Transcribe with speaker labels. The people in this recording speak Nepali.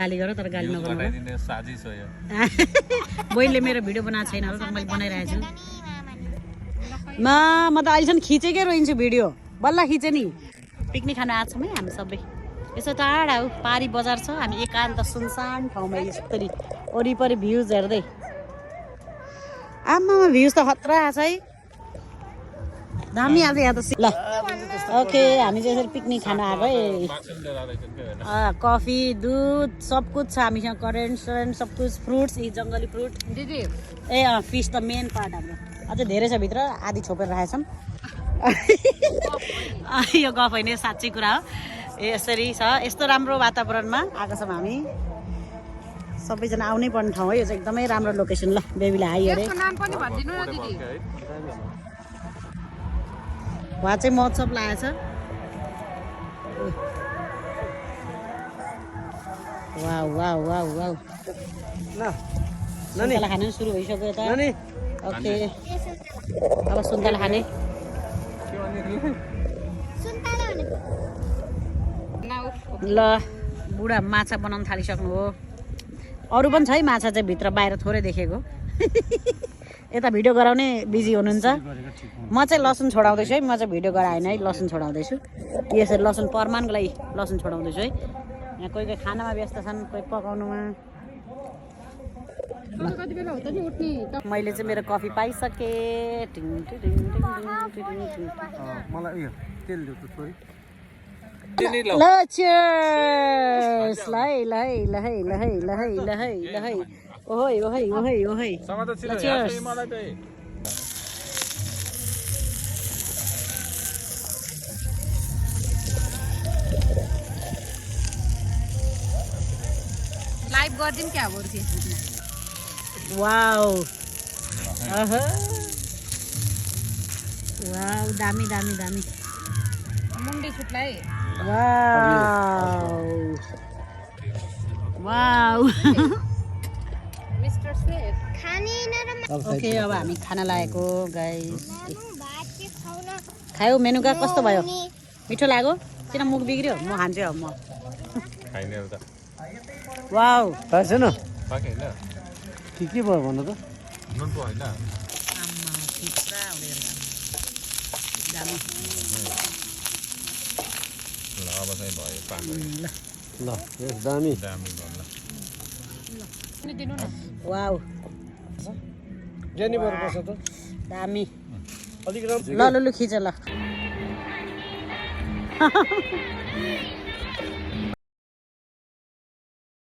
Speaker 1: गाली गर तर गाली नगर्नु
Speaker 2: बताइदिने साजिस हो यो
Speaker 1: बहिनीले मेरो भिडियो बनाएको छैन तर मैले बनाइरहेको छु म त अहिलेसम्म खिचेकै रोइन्छु भिडियो बल्ल खिचेँ नि पिकनिक खान आएको छौँ है हामी सबै यसो टाढा हो पारी बजार छ हामी एकान्त सुनसान ठाउँमा यसरी वरिपरि भ्युज हेर्दै आमामा भ्युज त खतरा आएको छ है दामी आएको यहाँ त ल ओके हामी चाहिँ यसरी पिकनिक खान आएको है कफी दुध सब कुछ छ हामीसँग करेन्ट सरेन्ट सब कुछ फ्रुट्स यी जङ्गली फ्रुट दिदी ए फिस त मेन पार्ट हाम्रो अझै धेरै छ भित्र आधी छोपेर राखेछौँ यो गफ होइन साँच्चै कुरा हो यसरी छ यस्तो राम्रो वातावरणमा आएको छौँ हामी सबैजना आउनै पर्ने ठाउँ है यो चाहिँ एकदमै राम्रो लोकेसन ल बेबीले हाई अरे उहाँ चाहिँ महोत्सव लागेको छ वाउ वाउ वाउ वाउ सुन्तला खानु सुरु भइसक्यो त ओके अब सुन्तला खाने ल बुढा माछा बनाउन थालिसक्नु हो अरू पनि छ है माछा चाहिँ भित्र बाहिर थोरै देखेको यता भिडियो गराउने बिजी हुनुहुन्छ म चाहिँ लसुन छोडाउँदैछु है म चाहिँ भिडियो गराएन है लसुन छोडाउँदैछु यसरी लसुन परमानको लागि लसुन छोडाउँदैछु है यहाँ कोही कोही खानामा व्यस्त छन् कोही पकाउनुमा मैले चाहिँ मेरो कफी पाइसकेँ ल चियर्स ल है ल है ल है ल है ल है ल है ल है ओहै ओहै ओहै ओहै चियर्स
Speaker 3: लाइभ गर्दिन क्या अब फेसबुकमा
Speaker 1: वाउ अह वाउ दामी दामी दामी
Speaker 3: मुन्डी छुट्लाई
Speaker 1: वाउ वाउ
Speaker 3: मिस्टर सेफ
Speaker 1: ओके अब हामी खाना लागेको गाइस खायो मेनु कार्ड कस्तो भयो मिठो लाग्यो किन मुख बिग्रियो म खान्छु अब म
Speaker 2: खाइने एउटा
Speaker 1: वाउ
Speaker 4: थाहा छैन
Speaker 2: पाके हैन
Speaker 4: के भयो भन्नु त
Speaker 2: नुन पो हैन
Speaker 1: आम्मा पिज्जा दामी
Speaker 2: ल अब चाहिँ भयो पाको
Speaker 4: ल यस दामी
Speaker 2: दामी गर्नु
Speaker 3: नि दिनु न
Speaker 1: वाउ
Speaker 4: जेनिबर बस त
Speaker 1: दामी
Speaker 4: अलिक
Speaker 1: ल ल लु खिच ल